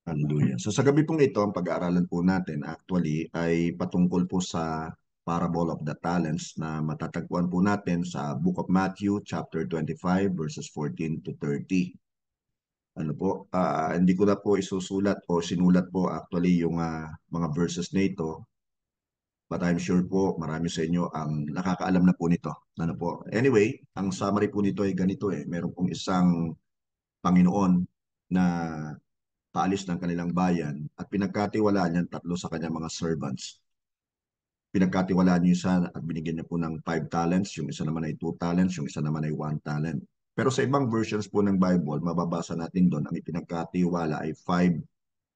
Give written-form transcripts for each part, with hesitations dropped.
Hallelujah. So sa gabi pong ito, ang pag-aaralan po natin actually ay patungkol po sa parable of the talents na matatagpuan po natin sa Book of Matthew chapter 25 verses 14 to 30. Ano po, hindi ko na po isusulat o sinulat po actually yung mga verses na ito, but I'm sure po marami sa inyo ang nakakaalam na po nito. Ano po? Anyway, ang summary po nito ay ganito eh. Meron pong isang Panginoon na paalis ng kanilang bayan at pinagkatiwalaan niya tatlo sa kanyang mga servants. Pinagkatiwalaan niya isa at binigyan niya po ng 5 talents, yung isa naman ay 2 talents, yung isa naman ay 1 talent. Pero sa ibang versions po ng Bible, mababasa natin doon ang ipinagkatiwala ay 5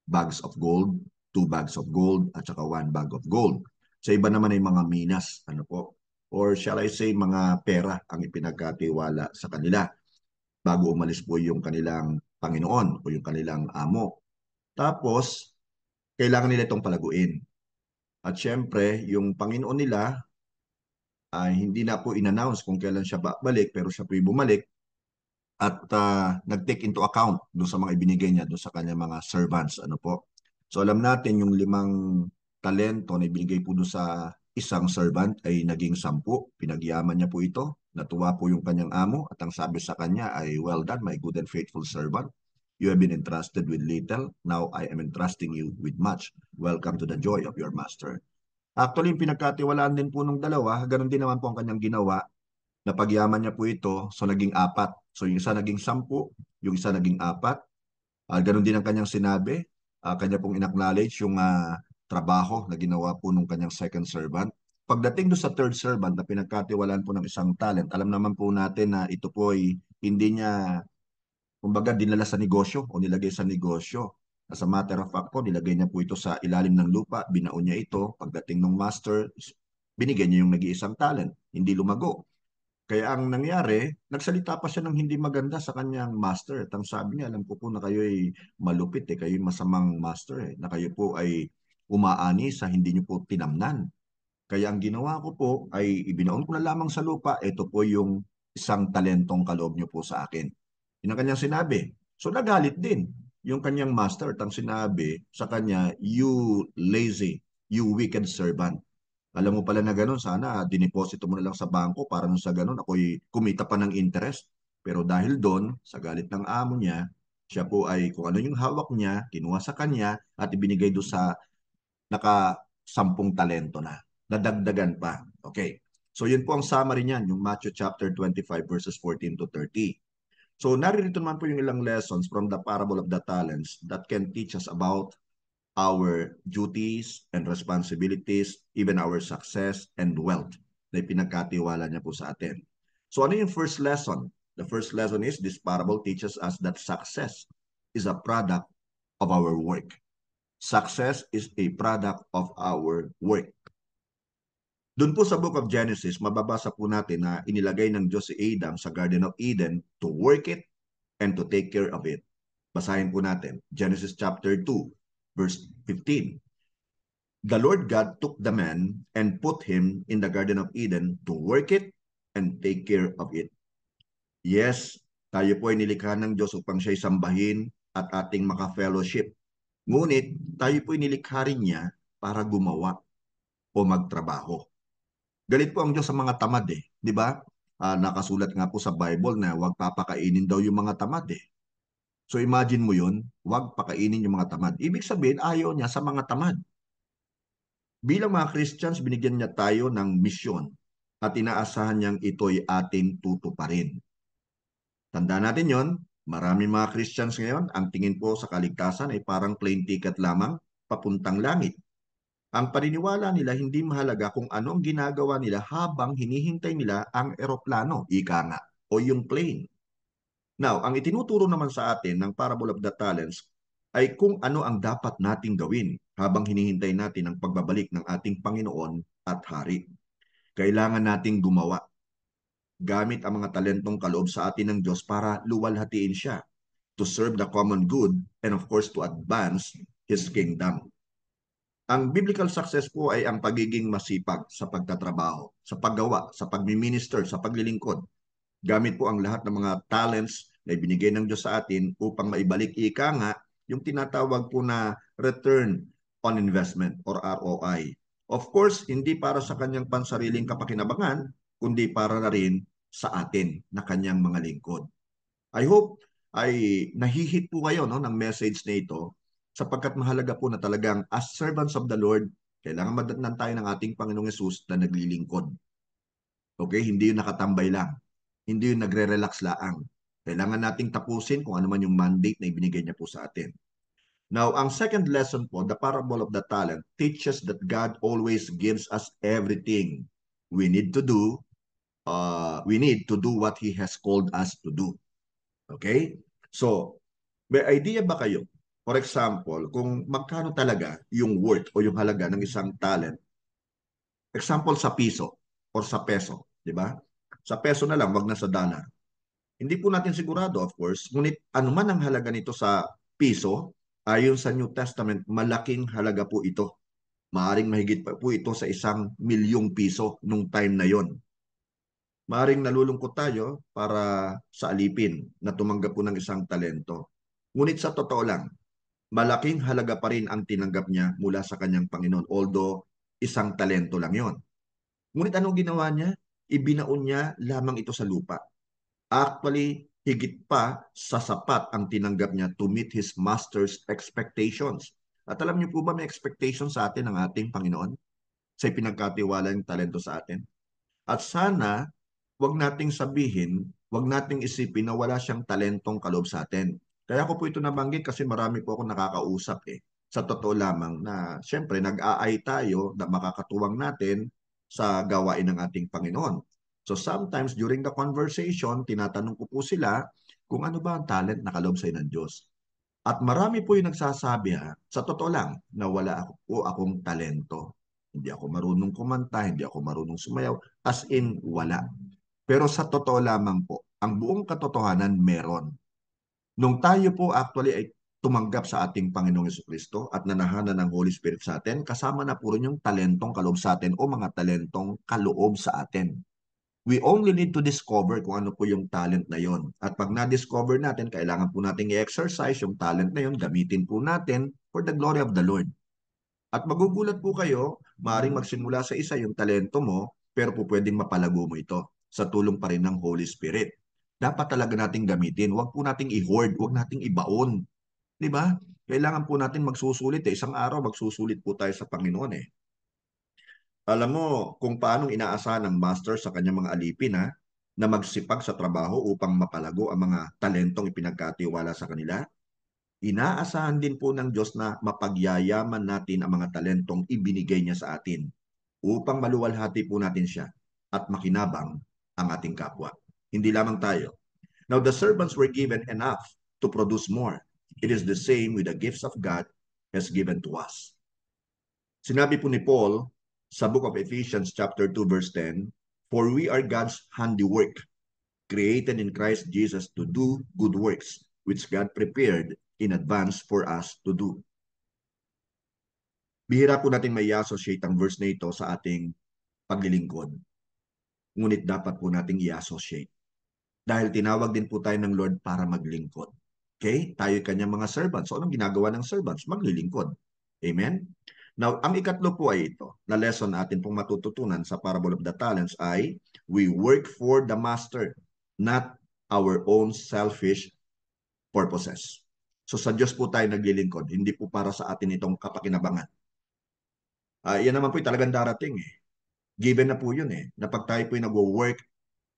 bags of gold, 2 bags of gold, at saka 1 bag of gold. Sa iba naman ay mga minas, ano po, or shall I say mga pera ang ipinagkatiwala sa kanila bago umalis po yung kanilang Panginoon o yung kanilang amo. Tapos, kailangan nila itong palaguin. At syempre, yung Panginoon nila ay hindi na po in-announce kung kailan siya babalik, pero siya po bumalik at nag-take into account doon sa mga ibinigay niya doon sa kanyang mga servants. Ano po? So alam natin yung 5 talento na ibinigay po doon sa isang servant ay naging 10. Pinagyaman niya po ito. Natuwa po yung kanyang amo at ang sabi sa kanya ay, "Well done, my good and faithful servant. You have been entrusted with little. Now I am entrusting you with much. Welcome to the joy of your master." Actually, yung pinagkatiwalaan din po nung dalawa, ganun din naman po ang kanyang ginawa. Napagyaman niya po ito, so naging 4. So yung isa naging 10, yung isa naging 4. Ganun din ang kanyang sinabi. Kanya pong in-acknowledge yung trabaho na ginawa po nung kanyang second servant. Pagdating do sa third servant na pinagkatiwalaan po ng isang talent, alam naman po natin na ito po ay hindi niya, kumbaga, dinala sa negosyo o nilagay sa negosyo. As a matter of fact po, nilagay niya po ito sa ilalim ng lupa, binaon niya ito. Pagdating ng master, binigyan niya yung nag-iisang talent, hindi lumago. Kaya ang nangyari, nagsalita pa siya ng hindi maganda sa kanyang master. At ang sabi niya, alam ko po na kayo ay malupit kayo ay masamang master na kayo po ay umaani sa hindi niyo po tinamnan. Kaya ang ginawa ko po ay ibinaon ko na lamang sa lupa, ito po yung isang talentong kaloob niyo po sa akin. Yun ang kanyang sinabi. So nagalit din yung kanyang master at ang sinabi sa kanya, "You lazy, you wicked servant. Alam mo pala na gano'n, sana dineposito mo na lang sa bangko para nung sa gano'n ako'y kumita pa ng interest." Pero dahil doon, sa galit ng amo niya, siya po ay kung ano yung hawak niya, kinuha sa kanya at ibinigay doon sa naka 10 talento na. Nadagdagan pa. Okay. So yun po ang summary niyan, yung Matthew chapter 25 verses 14 to 30. So naririto naman po yung ilang lessons from the parable of the talents that can teach us about our duties and responsibilities, even our success and wealth na ipinagkatiwala niya po sa atin. So ano yung first lesson? The first lesson is this parable teaches us that success is a product of our work. Success is a product of our work. Doon po sa Book of Genesis, mababasa po natin na inilagay ng Diyos si Adam sa Garden of Eden to work it and to take care of it. Basahin po natin, Genesis chapter 2, verse 15. The Lord God took the man and put him in the Garden of Eden to work it and take care of it. Yes, tayo po ay nilikha ng Diyos upang siya'y sambahin at ating maka-fellowship. Ngunit tayo po ay nilikha rin niya para gumawa o magtrabaho. Galit po ang Diyos sa mga tamad eh. Di ba? Nakasulat nga po sa Bible na huwag papakainin daw yung mga tamad eh. So imagine mo yun, huwag pakainin yung mga tamad. Ibig sabihin, ayaw niya sa mga tamad. Bilang mga Christians, binigyan niya tayo ng misyon at inaasahan niyang ito'y ating tutuparin. Tandaan natin yon, marami mga Christians ngayon, ang tingin po sa kaligtasan ay parang plane ticket lamang papuntang langit. Ang paniniwala nila hindi mahalaga kung ano ang ginagawa nila habang hinihintay nila ang eroplano, ika nga, o yung plane. Now, ang itinuturo naman sa atin ng Parable of the Talents ay kung ano ang dapat nating gawin habang hinihintay natin ang pagbabalik ng ating Panginoon at Hari. Kailangan nating gumawa gamit ang mga talentong kaloob sa atin ng Diyos para luwalhatiin siya, to serve the common good, and of course to advance His kingdom. Ang biblical success po ay ang pagiging masipag sa pagtatrabaho, sa paggawa, sa pagmi-minister, sa paglilingkod. Gamit po ang lahat ng mga talents na ibinigay ng Diyos sa atin upang maibalik ika nga yung tinatawag po na return on investment or ROI. Of course, hindi para sa kanyang pansariling kapakinabangan, kundi para na rin sa atin na kanyang mga lingkod. I hope ay nahihit po kayo no, ng message na ito sapagkat mahalaga po na talagang as servants of the Lord, kailangan madatnan tayo ng ating Panginoong Yesus na naglilingkod. Okay? Hindi yung nakatambay lang. Hindi yung nagre-relax laang. Kailangan nating tapusin kung ano man yung mandate na ibinigay niya po sa atin. Now, ang second lesson po, the parable of the talent, teaches that God always gives us everything we need to do. We need to do what He has called us to do. Okay? So, may idea ba kayo? For example, kung magkano talaga yung worth o yung halaga ng isang talent, example sa piso or sa peso, di ba? Sa peso na lang, wag na sa dollar. Hindi po natin sigurado, of course, ngunit anuman ang halaga nito sa piso, ayon sa New Testament, malaking halaga po ito. Maaring mahigit pa po ito sa 1 milyong piso nung time na yon. Maaring nalulungkot tayo para sa alipin na tumanggap po ng isang talento. Ngunit sa totoo lang, malaking halaga pa rin ang tinanggap niya mula sa kanyang Panginoon. Although, isang talento lang yon. Ngunit anong ginawa niya? Ibinaon niya lamang ito sa lupa. Actually, higit pa sa sapat ang tinanggap niya to meet his master's expectations. At alam niyo po ba may expectation sa atin ng ating Panginoon sa ipinagkatiwala ng talento sa atin? At sana, wag nating sabihin, wag nating isipin na wala siyang talentong kaloob sa atin. Kaya ko po ito nabanggit kasi marami po akong nakakausap eh. Sa totoo lamang na siyempre nag-aay tayo na makakatuwang natin sa gawain ng ating Panginoon. So sometimes during the conversation, tinatanong ko po sila kung ano ba ang talent na kaloob sa ng Diyos. At marami po yung nagsasabi sa totoo lang, na wala po akong talento. Hindi ako marunong kumanta, hindi ako marunong sumayaw, as in wala. Pero sa totoo lamang po, ang buong katotohanan meron. Nung tayo po actually ay tumanggap sa ating Panginoong Jesucristo at nanahanan ng Holy Spirit sa atin, kasama na po rin yung talentong kaloob sa atin o mga talentong kaloob sa atin. We only need to discover kung ano po yung talent na yon. At pag na-discover natin, kailangan po natin i-exercise yung talent na yon, gamitin po natin for the glory of the Lord. At magugulat po kayo, maaaring magsimula sa isa yung talento mo, pero po pwedeng mapalago mo ito sa tulong pa rin ng Holy Spirit. Dapat talaga nating gamitin. Huwag po nating i-hoard, huwag nating ibaon. Di ba? Kailangan po natin magsusulit eh. Isang araw magsusulit po tayo sa Panginoon eh. Alam mo kung paano inaasahan ng master sa kanyang mga alipin na magsipag sa trabaho upang mapalago ang mga talentong ipinagkatiwala sa kanila? Inaasahan din po ng Diyos na mapagyayaman natin ang mga talentong ibinigay niya sa atin upang maluwalhati po natin siya at makinabang ang ating kapwa. Hindi lamang tayo. Now the servants were given enough to produce more. It is the same with the gifts of God has given to us. Sinabi po ni Paul sa book of Ephesians chapter 2 verse 10, "For we are God's handiwork, created in Christ Jesus to do good works, which God prepared in advance for us to do." Bihira po natin may associate ang verse na ito sa ating paglilingkod. Ngunit dapat po nating i-associate. Dahil tinawag din po tayo ng Lord para maglingkod. Okay? Tayo kanyang mga servants. So anong ginagawa ng servants? Maglilingkod. Amen? Now, ang ikatlo po ay ito, na lesson natin pong matututunan sa Parable of the Talents ay, we work for the Master, not our own selfish purposes. So sa Diyos po tayo naglilingkod, hindi po para sa atin itong kapakinabangan. Yan naman po yung talagang darating eh. Given na po yun eh, na pag tayo po yung nag-work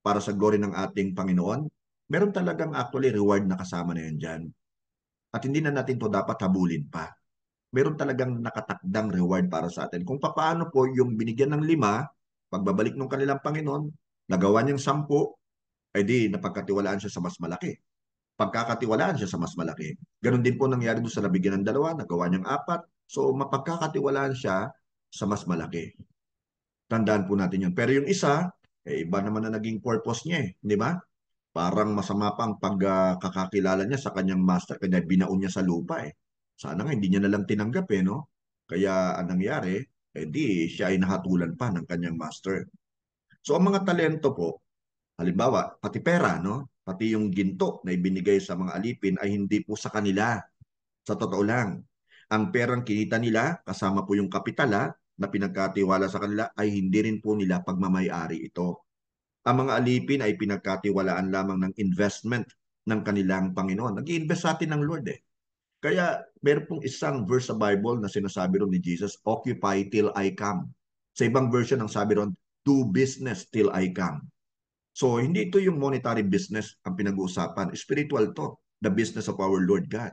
para sa glory ng ating Panginoon, meron talagang actually reward na kasama na yan dyan. At hindi na natin to dapat habulin pa. Meron talagang nakatakdang reward para sa atin. Kung paano po yung binigyan ng 5, pagbabalik ng kanilang Panginoon, nagawa niyang 10, ay di napagkatiwalaan siya sa mas malaki. Pagkakatiwalaan siya sa mas malaki. Ganon din po nangyari doon sa nabigyan ng 2, nagawa niyang 4. So mapagkakatiwalaan siya sa mas malaki. Tandaan po natin yun. Pero yung isa, iba naman na naging purpose niya eh. Di ba? Parang masama pa ang pagkakakilala niya sa kanyang master kaya binaon niya sa lupa eh. Sana nga hindi niya nalang tinanggap eh, no? Kaya ang nangyari, di siya ay nahatulan pa ng kanyang master. So ang mga talento po, halimbawa, pati pera, no? Pati yung ginto na ibinigay sa mga alipin ay hindi po sa kanila. Sa totoo lang, ang perang kinita nila, kasama po yung kapitala na pinagkatiwala sa kanila, ay hindi rin po nila pagmamayari ito. Ang mga alipin ay pinagkatiwalaan lamang ng investment ng kanilang Panginoon. Nag-i-invest sa atin ng Lord eh. Kaya meron pong isang verse sa Bible na sinasabi ron ni Jesus, occupy till I come. Sa ibang version, ang sabi ron, do business till I come. So, hindi ito yung monetary business ang pinag-uusapan. Spiritual to, the business of our Lord God.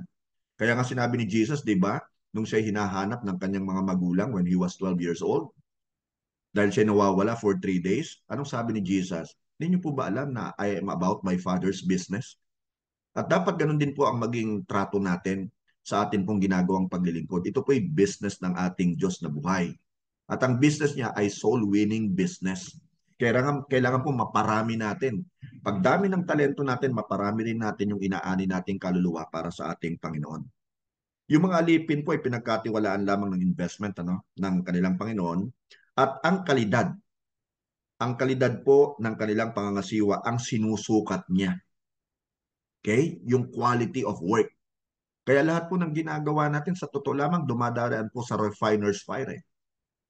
Kaya nga sinabi ni Jesus, di ba, nung siya hinahanap ng kanyang mga magulang when he was 12 years old, dahil siya nawawala for 3 days, anong sabi ni Jesus? Hindi niyo po ba alam na I am about my Father's business? At dapat ganun din po ang maging trato natin sa atin pong ginagawang paglilingkod. Ito po ay business ng ating Diyos na buhay. At ang business niya ay soul-winning business. Kailangan po maparami natin. Pagdami ng talento natin, maparami rin natin yung inaani nating kaluluwa para sa ating Panginoon. Yung mga alipin po ay pinagkatiwalaan lamang ng investment ng kanilang Panginoon at ang kalidad po ng kanilang pangangasiwa ang sinusukat niya. Okay? Yung quality of work. Kaya lahat po ng ginagawa natin sa totoo lamang dumadaan po sa refiner's fire eh.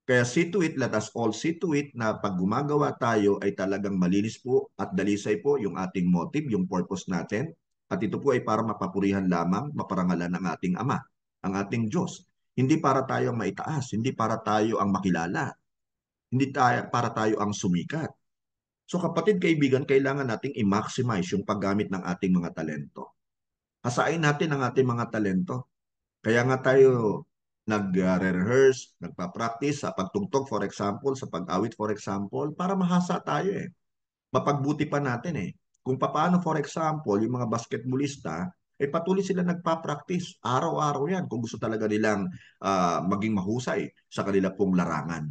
Kaya see to it, let us all see to it na pag gumagawa tayo ay talagang malinis po at dalisay po yung ating motive, yung purpose natin. At ito po ay para mapapurihan lamang, maparangalan ng ating Ama, ang ating Diyos. Hindi para tayo ang maitaas, hindi para tayo ang makilala, hindi para tayo ang sumikat. So kapatid, kaibigan, kailangan nating i-maximize yung paggamit ng ating mga talento. Hasain natin ang ating mga talento. Kaya nga tayo nag-rehearse, nagpa-practice sa pagtugtog for example, sa pag-awit for example, para mahasa tayo eh. Mapagbuti pa natin eh. Kung paano for example, yung mga basketballista, eh patuloy sila nagpa-practice. Araw-araw yan kung gusto talaga nilang maging mahusay sa kanila pong larangan.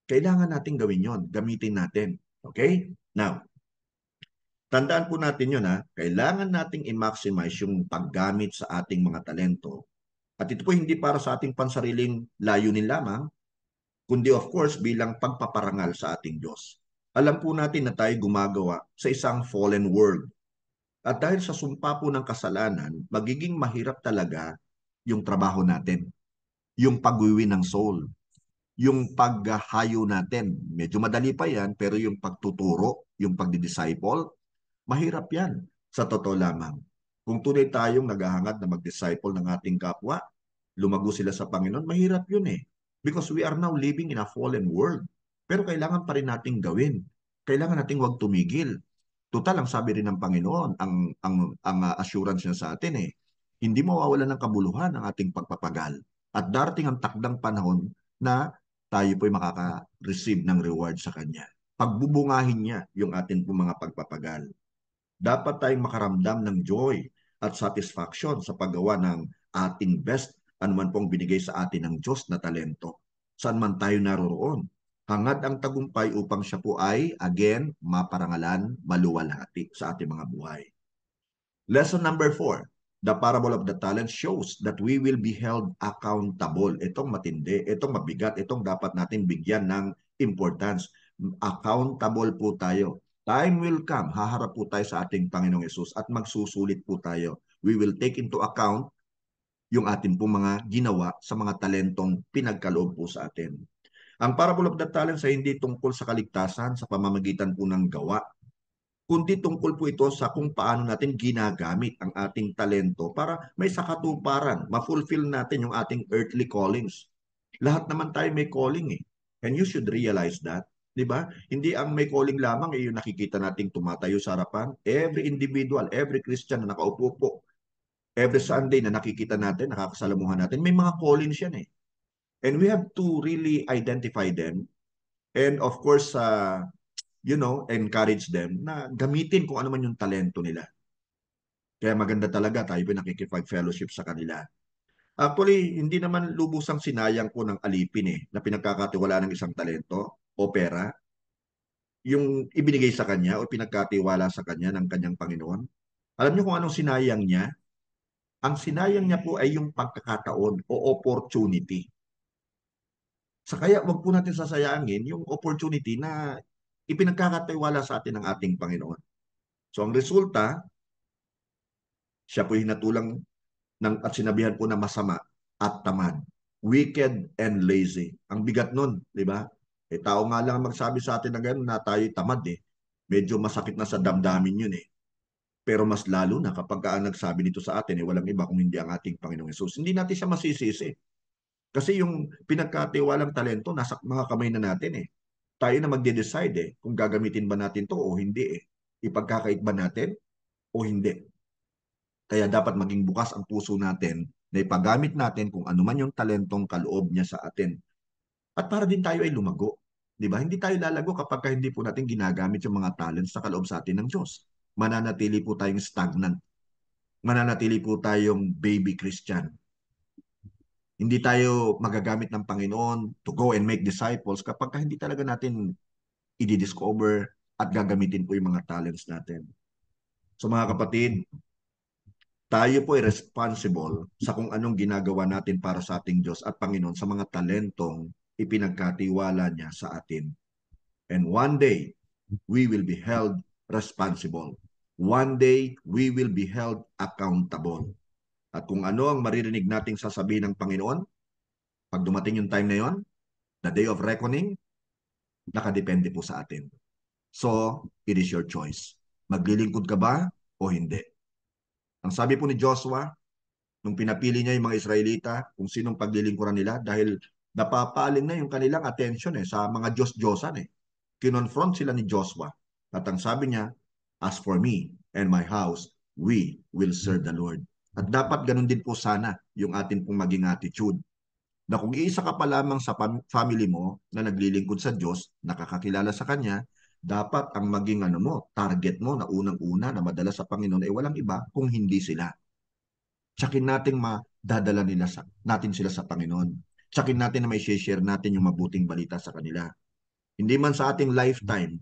Kailangan natin gawin yon, gamitin natin. Okay? Now, tandaan po natin yun ha, kailangan nating i-maximize yung paggamit sa ating mga talento. At ito po hindi para sa ating pansariling layunin lamang, kundi of course bilang pagpaparangal sa ating Diyos. Alam po natin na tayo gumagawa sa isang fallen world. At dahil sa sumpa po ng kasalanan, magiging mahirap talaga yung trabaho natin, yung pagwiwi ng soul, yung paghahayo natin. Medyo madali pa yan, pero yung pagtuturo, yung pagdidisciple, mahirap yan sa totoo lamang. Kung tunay tayong naghahangad na mag-disciple ng ating kapwa, lumago sila sa Panginoon, mahirap yun eh. Because we are now living in a fallen world. Pero kailangan pa rin nating gawin. Kailangan nating huwag tumigil. Total, ang sabi rin ng Panginoon, ang assurance niya sa atin eh, hindi mawawala ng kabuluhan ang ating pagpapagal. At darating ang takdang panahon na tayo po'y makaka-receive ng reward sa Kanya. Pagbubungahin niya yung atin po mga pagpapagal. Dapat tayong makaramdam ng joy at satisfaction sa paggawa ng ating best anuman pong binigay sa atin ng Diyos na talento. Saan man tayo naroroon. Hangad ang tagumpay upang siya po ay, again, maparangalan, maluwalhati sa ating mga buhay. Lesson number 4. The parable of the talent shows that we will be held accountable. Itong matindi, itong mabigat, itong dapat natin bigyan ng importance. Accountable po tayo. Time will come, haharap po tayo sa ating Panginoong Yesus at magsusulit po tayo. We will take into account yung ating po mga ginawa sa mga talentong pinagkaloob po sa atin. Ang parable of the talents ay hindi tungkol sa kaligtasan sa pamamagitan po ng gawa, kundi tungkol po ito sa kung paano natin ginagamit ang ating talento para may sakatuparan, ma-fulfill natin yung ating earthly callings. Lahat naman tayo may calling eh. And you should realize that. Di ba? Hindi ang may calling lamang yung nakikita nating tumatayo sa harapan. Every individual, every Christian na nakaupo po, every Sunday na nakikita natin, nakakasalamuhan natin, may mga callings yan eh. And we have to really identify them. And of course, encourage them na gamitin kung ano man yung talento nila. Kaya maganda talaga tayo nakikipag-fellowship sa kanila. Actually, hindi naman lubusang sinayang po ng alipin na pinagkakatiwala ng isang talento o pera, yung ibinigay sa kanya o pinagkatiwala sa kanya ng kanyang Panginoon. Alam niyo kung anong sinayang niya? Ang sinayang niya po ay yung pagkakataon o opportunity. Sa kaya wag po natin sasayangin yung opportunity na ipinagkakatiwala sa atin ng ating Panginoon. So ang resulta, siya po hinatulang at sinabihan po na masama at tamad. Wicked and lazy. Ang bigat nun, di ba? Tao nga lang magsabi sa atin na gano'n na tayo'y tamad eh. Medyo masakit na sa damdamin yun eh. Pero mas lalo na kapag nagsabi nito sa atin, walang iba kung hindi ang ating Panginoong Yesus. Hindi natin siya masisisi. Kasi yung pinagkatiwalang talento, nasa mga kamay na natin eh. Tayo na magde-decide eh kung gagamitin ba natin to o hindi eh. Ipagkakait ba natin o hindi. Kaya dapat maging bukas ang puso natin na ipagamit natin kung ano man yung talentong kaloob niya sa atin. At para din tayo ay lumago. Di ba? Hindi tayo lalago kapag hindi po natin ginagamit yung mga talents sa kaloob sa atin ng Diyos. Mananatili po tayong stagnant. Mananatili po tayong baby Christian. Hindi tayo magagamit ng Panginoon to go and make disciples kapag hindi talaga natin i-discover at gagamitin po yung mga talents natin. So mga kapatid, tayo po ay responsible sa kung anong ginagawa natin para sa ating Diyos at Panginoon sa mga talentong ipinagkatiwala niya sa atin. And one day, we will be held responsible. One day, we will be held accountable. At kung ano ang maririnig nating sasabihin ng Panginoon, pag dumating yung time na yon, the day of reckoning, nakadepende po sa atin. So, it is your choice. Maglilingkod ka ba o hindi? Ang sabi po ni Joshua, nung pinapili niya yung mga Israelita, kung sinong paglilingkuran nila, dahil napapaling na yung kanilang attention sa mga Diyos-Diyosan Kinonfront sila ni Joshua. At ang sabi niya, as for me and my house, we will serve the Lord. At dapat ganun din po sana yung atin pong maging attitude. Na kung iisa ka pa lamang sa family mo na naglilingkod sa Diyos, nakakakilala sa Kanya, dapat ang maging target mo na unang-una na madala sa Panginoon ay walang iba kung hindi sila. Tsakin nating madadala natin sila sa Panginoon. Tsakin natin na may share natin yung mabuting balita sa kanila. Hindi man sa ating lifetime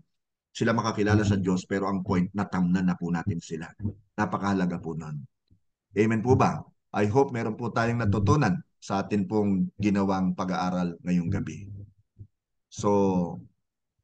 sila makakilala sa Diyos, pero ang point, natamnan na po natin sila. Napakahalaga po nun. Amen po ba? I hope meron po tayong natutunan sa atin pong ginawang pag-aaral ngayong gabi. So,